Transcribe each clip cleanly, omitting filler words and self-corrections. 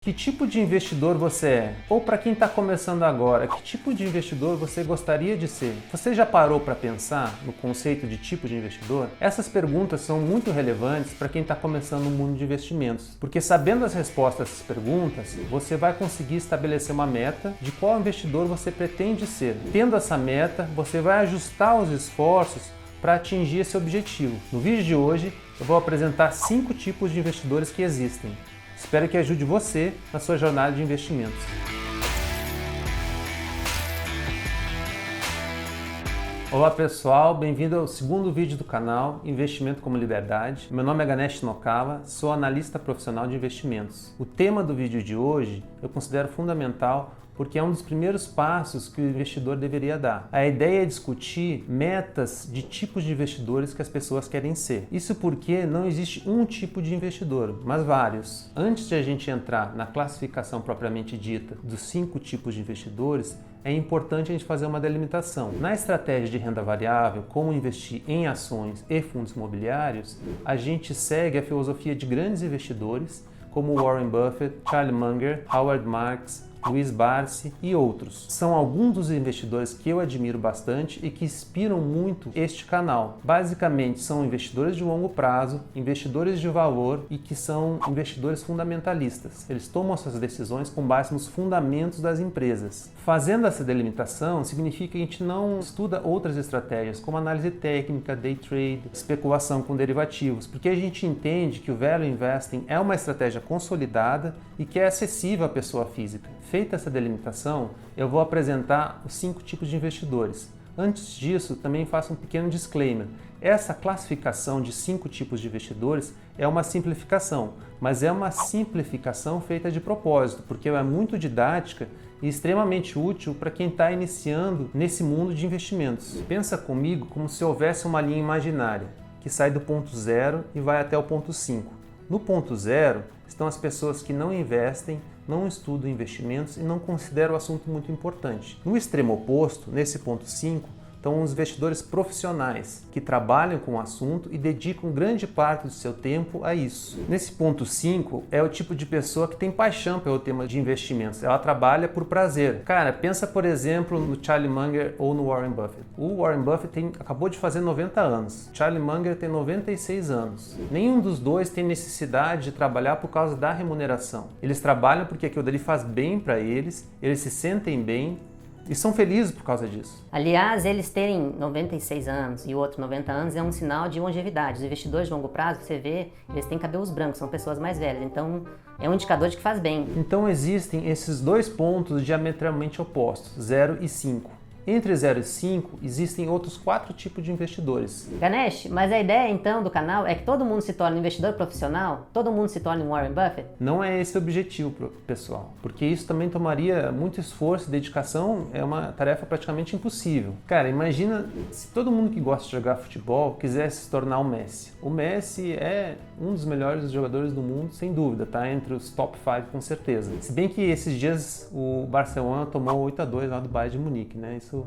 Que tipo de investidor você é? Ou para quem está começando agora, que tipo de investidor você gostaria de ser? Você já parou para pensar no conceito de tipo de investidor? Essas perguntas são muito relevantes para quem está começando no mundo de investimentos, porque sabendo as respostas a essas perguntas, você vai conseguir estabelecer uma meta de qual investidor você pretende ser. Tendo essa meta, você vai ajustar os esforços para atingir esse objetivo. No vídeo de hoje, eu vou apresentar 5 tipos de investidores que existem. Espero que ajude você na sua jornada de investimentos. Olá pessoal, bem-vindo ao segundo vídeo do canal Investimento como Liberdade. Meu nome é Ganesh Nokawa, sou analista profissional de investimentos. O tema do vídeo de hoje eu considero fundamental porque é um dos primeiros passos que o investidor deveria dar. A ideia é discutir metas de tipos de investidores que as pessoas querem ser. Isso porque não existe um tipo de investidor, mas vários. Antes de a gente entrar na classificação propriamente dita dos 5 tipos de investidores, é importante a gente fazer uma delimitação. Na estratégia de renda variável, como investir em ações e fundos imobiliários, a gente segue a filosofia de grandes investidores como Warren Buffett, Charlie Munger, Howard Marks, Luiz Barsi e outros. São alguns dos investidores que eu admiro bastante e que inspiram muito este canal. Basicamente, são investidores de longo prazo, investidores de valor e que são investidores fundamentalistas. Eles tomam suas decisões com base nos fundamentos das empresas. Fazendo essa delimitação, significa que a gente não estuda outras estratégias, como análise técnica, day trade, especulação com derivativos, porque a gente entende que o value investing é uma estratégia consolidada e que é acessível à pessoa física. Feita essa delimitação, eu vou apresentar os 5 tipos de investidores. Antes disso, também faço um pequeno disclaimer. Essa classificação de 5 tipos de investidores é uma simplificação, mas é uma simplificação feita de propósito, porque ela é muito didática e extremamente útil para quem está iniciando nesse mundo de investimentos. Pensa comigo como se houvesse uma linha imaginária, que sai do ponto 0 e vai até o ponto 5. No ponto 0 estão as pessoas que não investem, não estudam investimentos e não consideram o assunto muito importante. No extremo oposto, nesse ponto 5, estão os investidores profissionais, que trabalham com o assunto e dedicam grande parte do seu tempo a isso. Nesse ponto 5, é o tipo de pessoa que tem paixão pelo tema de investimentos. Ela trabalha por prazer. Cara, pensa, por exemplo, no Charlie Munger ou no Warren Buffett. O Warren Buffett acabou de fazer 90 anos. Charlie Munger tem 96 anos. Nenhum dos dois tem necessidade de trabalhar por causa da remuneração. Eles trabalham porque aquilo dali faz bem para eles, eles se sentem bem, e são felizes por causa disso. Aliás, eles terem 96 anos e o outro 90 anos é um sinal de longevidade. Os investidores de longo prazo, você vê, eles têm cabelos brancos, são pessoas mais velhas. Então, é um indicador de que faz bem. Então, existem esses 2 pontos diametralmente opostos, 0 e 5. Entre 0 e 5, existem outros 4 tipos de investidores. Ganesh, mas a ideia então do canal é que todo mundo se torne um investidor profissional? Todo mundo se torne um Warren Buffett? Não é esse o objetivo, pessoal, porque isso também tomaria muito esforço e dedicação, é uma tarefa praticamente impossível. Cara, imagina se todo mundo que gosta de jogar futebol quisesse se tornar o Messi. O Messi é um dos melhores jogadores do mundo, sem dúvida, tá entre os top 5 com certeza. Se bem que esses dias o Barcelona tomou 8-2 lá do Bayern de Munique, né? Isso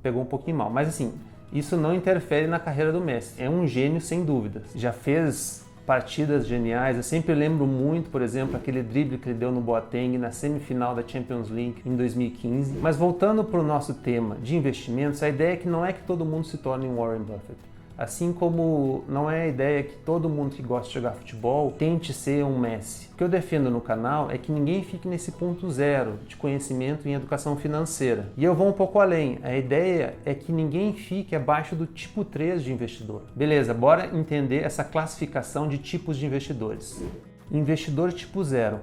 pegou um pouquinho mal, mas assim, isso não interfere na carreira do Messi. É um gênio sem dúvidas. Já fez partidas geniais. Eu sempre lembro muito, por exemplo, aquele drible que ele deu no Boateng na semifinal da Champions League em 2015. Mas voltando para o nosso tema de investimentos, a ideia é que não é que todo mundo se torne um Warren Buffett. Assim como não é a ideia que todo mundo que gosta de jogar futebol tente ser um Messi. O que eu defendo no canal é que ninguém fique nesse ponto 0 de conhecimento em educação financeira. E eu vou um pouco além. A ideia é que ninguém fique abaixo do tipo 3 de investidor. Beleza, bora entender essa classificação de tipos de investidores. Investidor tipo 0.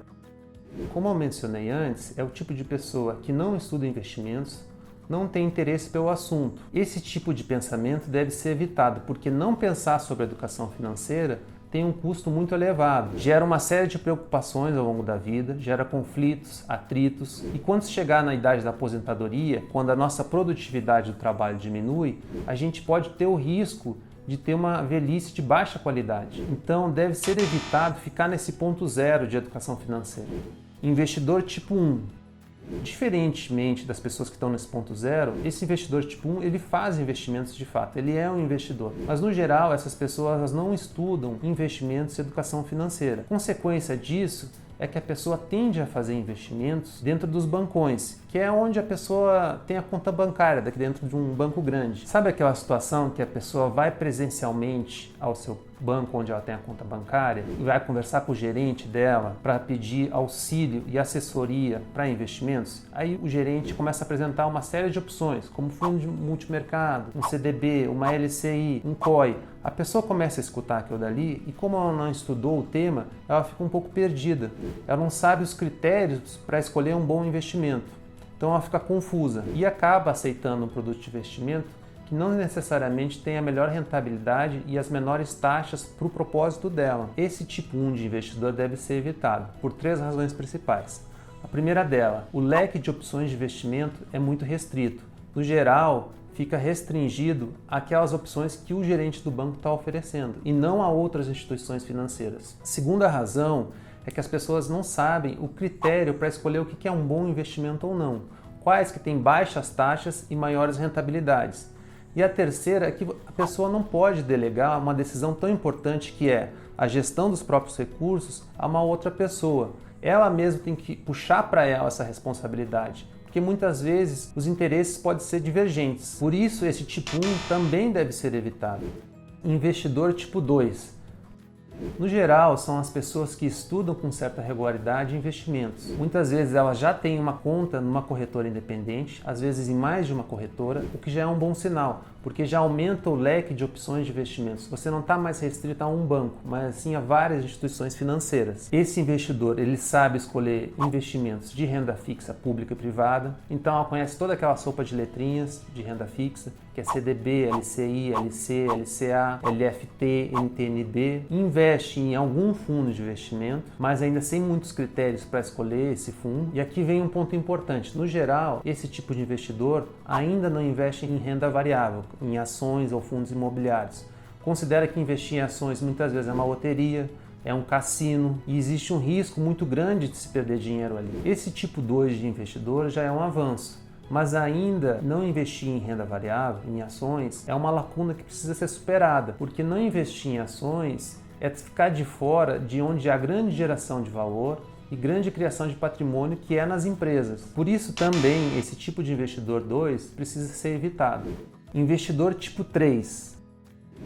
Como eu mencionei antes, é o tipo de pessoa que não estuda investimentos, não tem interesse pelo assunto. Esse tipo de pensamento deve ser evitado, porque não pensar sobre a educação financeira tem um custo muito elevado, gera uma série de preocupações ao longo da vida, gera conflitos, atritos, e quando chegar na idade da aposentadoria, quando a nossa produtividade do trabalho diminui, a gente pode ter o risco de ter uma velhice de baixa qualidade. Então deve ser evitado ficar nesse ponto 0 de educação financeira. Investidor tipo 1. Diferentemente das pessoas que estão nesse ponto 0, esse investidor tipo 1, ele faz investimentos de fato, ele é um investidor. Mas no geral, essas pessoas não estudam investimentos e educação financeira. Consequência disso é que a pessoa tende a fazer investimentos dentro dos bancões, que é onde a pessoa tem a conta bancária, daqui dentro de um banco grande. Sabe aquela situação que a pessoa vai presencialmente ao seu banco onde ela tem a conta bancária e vai conversar com o gerente dela para pedir auxílio e assessoria para investimentos? Aí o gerente começa a apresentar uma série de opções, como fundo de multimercado, um CDB, uma LCI, um COI. A pessoa começa a escutar aquilo dali e, como ela não estudou o tema, ela fica um pouco perdida. Ela não sabe os critérios para escolher um bom investimento. Então ela fica confusa e acaba aceitando um produto de investimento que não necessariamente tem a melhor rentabilidade e as menores taxas para o propósito dela. Esse tipo 1 de investidor deve ser evitado por 3 razões principais. A primeira dela, o leque de opções de investimento é muito restrito. No geral, fica restringido àquelas opções que o gerente do banco está oferecendo e não a outras instituições financeiras. A segunda razão é que as pessoas não sabem o critério para escolher o que é um bom investimento ou não, quais que têm baixas taxas e maiores rentabilidades. E a terceira é que a pessoa não pode delegar uma decisão tão importante que é a gestão dos próprios recursos a uma outra pessoa. Ela mesma tem que puxar para ela essa responsabilidade, porque muitas vezes os interesses podem ser divergentes. Por isso, esse tipo 1 também deve ser evitado. Investidor tipo 2. No geral, são as pessoas que estudam com certa regularidade investimentos. Muitas vezes elas já têm uma conta numa corretora independente, às vezes em mais de uma corretora, o que já é um bom sinal, porque já aumenta o leque de opções de investimentos. Você não está mais restrito a um banco, mas sim a várias instituições financeiras. Esse investidor, ele sabe escolher investimentos de renda fixa pública e privada, então ela conhece toda aquela sopa de letrinhas de renda fixa, que é CDB, LCI, LC, LCA, LFT, NTNB, investe em algum fundo de investimento, mas ainda sem muitos critérios para escolher esse fundo. E aqui vem um ponto importante. No geral, esse tipo de investidor ainda não investe em renda variável, em ações ou fundos imobiliários. Considera que investir em ações muitas vezes é uma loteria, é um cassino e existe um risco muito grande de se perder dinheiro ali. Esse tipo 2 de investidor já é um avanço. Mas ainda não investir em renda variável, em ações, é uma lacuna que precisa ser superada, porque não investir em ações é ficar de fora de onde há grande geração de valor e grande criação de patrimônio, que é nas empresas. Por isso também esse tipo de investidor 2 precisa ser evitado. Investidor tipo 3.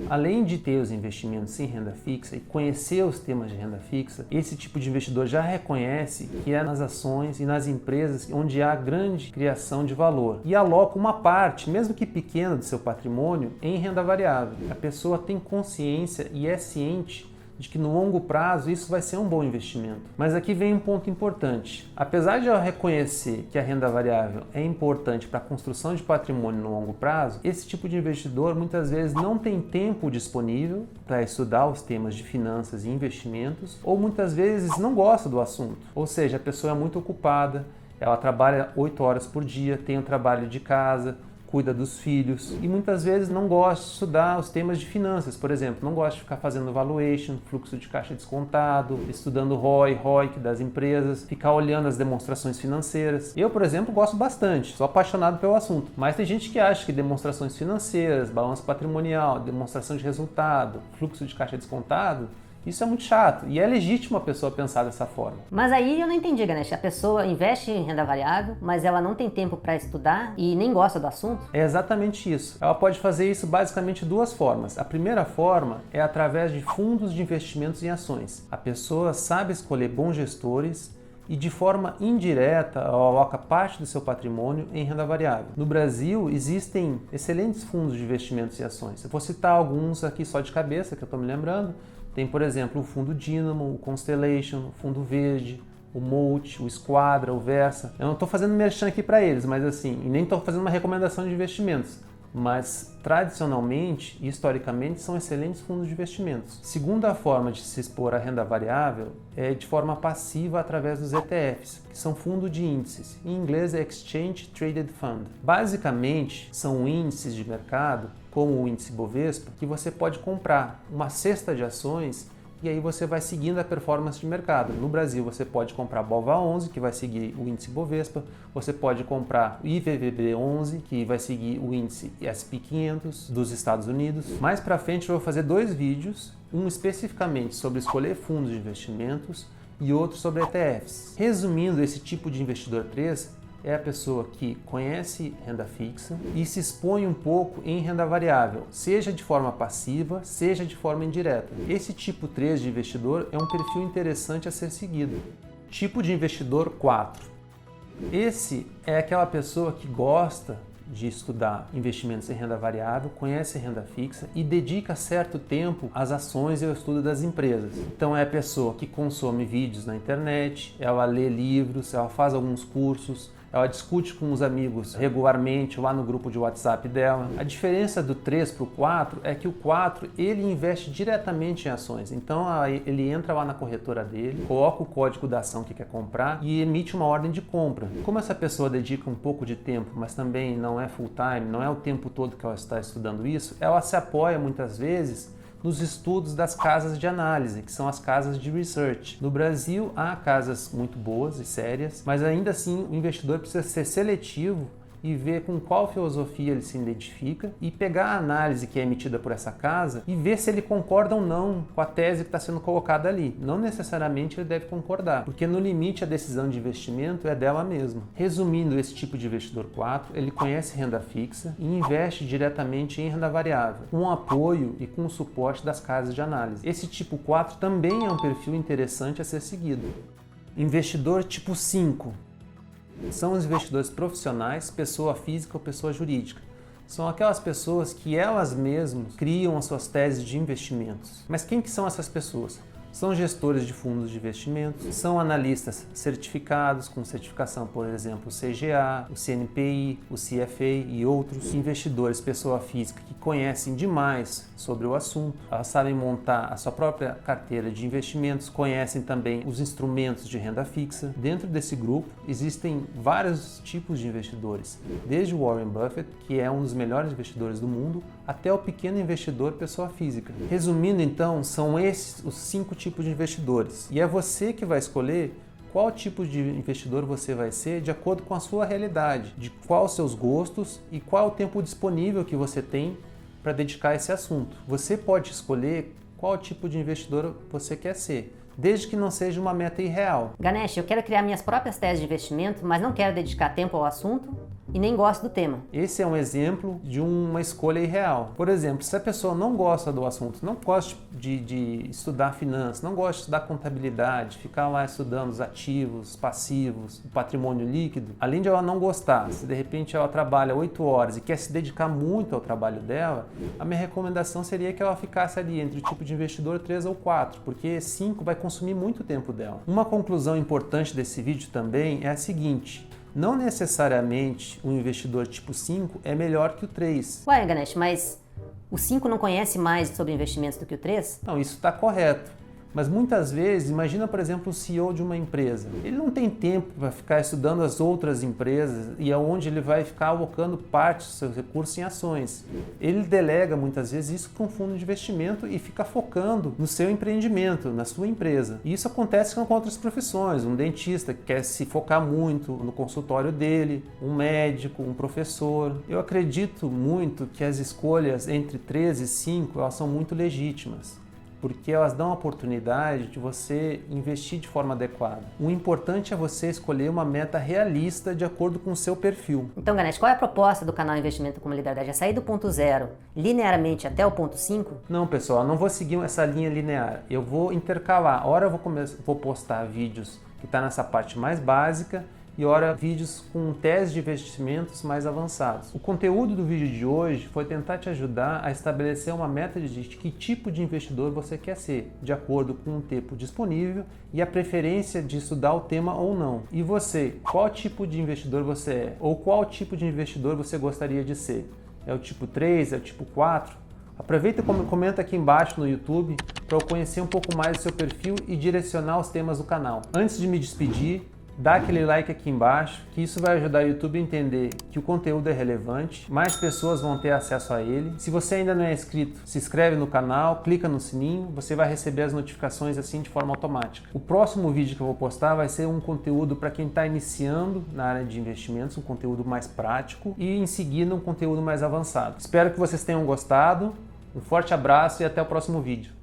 Além de ter os investimentos em renda fixa e conhecer os temas de renda fixa, esse tipo de investidor já reconhece que é nas ações e nas empresas onde há grande criação de valor e aloca uma parte, mesmo que pequena, do seu patrimônio em renda variável. A pessoa tem consciência e é ciente de que no longo prazo isso vai ser um bom investimento. Mas aqui vem um ponto importante. Apesar de eu reconhecer que a renda variável é importante para a construção de patrimônio no longo prazo, esse tipo de investidor muitas vezes não tem tempo disponível para estudar os temas de finanças e investimentos, ou muitas vezes não gosta do assunto. Ou seja, a pessoa é muito ocupada, ela trabalha 8 horas por dia, tem o trabalho de casa, cuida dos filhos e muitas vezes não gosta de estudar os temas de finanças, por exemplo, não gosta de ficar fazendo valuation, fluxo de caixa descontado, estudando ROI, ROIC das empresas, ficar olhando as demonstrações financeiras. Eu, por exemplo, gosto bastante, sou apaixonado pelo assunto, mas tem gente que acha que demonstrações financeiras, balanço patrimonial, demonstração de resultado, fluxo de caixa descontado, isso é muito chato e é legítimo a pessoa pensar dessa forma. Mas aí eu não entendi, Ganesh. A pessoa investe em renda variável, mas ela não tem tempo para estudar e nem gosta do assunto? É exatamente isso. Ela pode fazer isso basicamente de 2 formas. A primeira forma é através de fundos de investimentos em ações. A pessoa sabe escolher bons gestores e de forma indireta ela aloca parte do seu patrimônio em renda variável. No Brasil existem excelentes fundos de investimentos em ações. Eu vou citar alguns aqui só de cabeça que eu estou me lembrando. Tem, por exemplo, o Fundo Dynamo, o Constellation, o Fundo Verde, o Molt, o Esquadra, o Versa. Eu não estou fazendo merchan aqui para eles, mas assim, e nem estou fazendo uma recomendação de investimentos. Mas tradicionalmente e historicamente são excelentes fundos de investimentos. Segunda forma de se expor à renda variável é de forma passiva através dos ETFs, que são fundos de índices. Em inglês é Exchange Traded Fund. Basicamente são índices de mercado, como o índice Bovespa, que você pode comprar uma cesta de ações e aí você vai seguindo a performance de mercado. No Brasil você pode comprar BOVA11, que vai seguir o índice Bovespa, você pode comprar o IVVB11, que vai seguir o índice S&P 500 dos Estados Unidos. Mais para frente eu vou fazer 2 vídeos, um especificamente sobre escolher fundos de investimentos e outro sobre ETFs. Resumindo, esse tipo de investidor 3 é a pessoa que conhece renda fixa e se expõe um pouco em renda variável, seja de forma passiva, seja de forma indireta. Esse tipo 3 de investidor é um perfil interessante a ser seguido. Tipo de investidor 4. Esse é aquela pessoa que gosta de estudar investimentos em renda variável, conhece renda fixa e dedica certo tempo às ações e ao estudo das empresas. Então é a pessoa que consome vídeos na internet, ela lê livros, ela faz alguns cursos, ela discute com os amigos regularmente lá no grupo de WhatsApp dela. A diferença do 3 para o 4 é que o 4 ele investe diretamente em ações. Então ele entra lá na corretora dele, coloca o código da ação que quer comprar e emite uma ordem de compra. Como essa pessoa dedica um pouco de tempo, mas também não é full time, não é o tempo todo que ela está estudando isso, ela se apoia muitas vezes nos estudos das casas de análise, que são as casas de research. No Brasil, há casas muito boas e sérias, mas ainda assim o investidor precisa ser seletivo e ver com qual filosofia ele se identifica e pegar a análise que é emitida por essa casa e ver se ele concorda ou não com a tese que está sendo colocada ali. Não necessariamente ele deve concordar, porque no limite a decisão de investimento é dela mesma. Resumindo, esse tipo de investidor 4, ele conhece renda fixa e investe diretamente em renda variável, com o apoio e com o suporte das casas de análise. Esse tipo 4 também é um perfil interessante a ser seguido. Investidor tipo 5. São os investidores profissionais, pessoa física ou pessoa jurídica. São aquelas pessoas que elas mesmas criam as suas teses de investimentos. Mas quem que são essas pessoas? São gestores de fundos de investimentos, são analistas certificados com certificação, por exemplo, o CGA, o CNPI, o CFA e outros. Investidores, pessoa física, que conhecem demais sobre o assunto, elas sabem montar a sua própria carteira de investimentos, conhecem também os instrumentos de renda fixa. Dentro desse grupo existem vários tipos de investidores, desde o Warren Buffett, que é um dos melhores investidores do mundo, até o pequeno investidor pessoa física. Resumindo então, são esses os 5 tipos de investidores. E é você que vai escolher qual tipo de investidor você vai ser de acordo com a sua realidade, de quais os seus gostos e qual o tempo disponível que você tem para dedicar a esse assunto. Você pode escolher qual tipo de investidor você quer ser, desde que não seja uma meta irreal. Ganesh, eu quero criar minhas próprias teses de investimento, mas não quero dedicar tempo ao assunto e nem gosto do tema. Esse é um exemplo de uma escolha irreal. Por exemplo, se a pessoa não gosta do assunto, não gosta de estudar finanças, não gosta de estudar contabilidade, ficar lá estudando os ativos, passivos, o patrimônio líquido, além de ela não gostar, se de repente ela trabalha 8 horas e quer se dedicar muito ao trabalho dela, a minha recomendação seria que ela ficasse ali entre o tipo de investidor 3 ou 4, porque 5 vai consumir muito tempo dela. Uma conclusão importante desse vídeo também é a seguinte: não necessariamente o investidor tipo 5 é melhor que o 3. Ué, Ganesh, mas o 5 não conhece mais sobre investimentos do que o 3? Não, isso está correto. Mas muitas vezes, imagina, por exemplo, o CEO de uma empresa. Ele não tem tempo para ficar estudando as outras empresas e aonde ele vai ficar alocando parte dos seus recursos em ações. Ele delega muitas vezes isso para um fundo de investimento e fica focando no seu empreendimento, na sua empresa. E isso acontece com outras profissões. Um dentista que quer se focar muito no consultório dele, um médico, um professor. Eu acredito muito que as escolhas entre 3 e 5 elas são muito legítimas, porque elas dão a oportunidade de você investir de forma adequada. O importante é você escolher uma meta realista de acordo com o seu perfil. Então, Ganesh, qual é a proposta do canal Investimento com Liberdade? É sair do ponto 0 linearmente até o ponto 5? Não, pessoal, não vou seguir essa linha linear. Eu vou intercalar. Ora eu vou postar vídeos que estão nessa parte mais básica e ora vídeos com tese de investimentos mais avançados. O conteúdo do vídeo de hoje foi tentar te ajudar a estabelecer uma meta de que tipo de investidor você quer ser, de acordo com o tempo disponível e a preferência de estudar o tema ou não. E você, qual tipo de investidor você é? Ou qual tipo de investidor você gostaria de ser? É o tipo 3? É o tipo 4? Aproveita e comenta aqui embaixo no YouTube para eu conhecer um pouco mais do seu perfil e direcionar os temas do canal. Antes de me despedir, dá aquele like aqui embaixo, que isso vai ajudar o YouTube a entender que o conteúdo é relevante, mais pessoas vão ter acesso a ele. Se você ainda não é inscrito, se inscreve no canal, clica no sininho, você vai receber as notificações assim de forma automática. O próximo vídeo que eu vou postar vai ser um conteúdo para quem está iniciando na área de investimentos, um conteúdo mais prático e em seguida um conteúdo mais avançado. Espero que vocês tenham gostado, um forte abraço e até o próximo vídeo.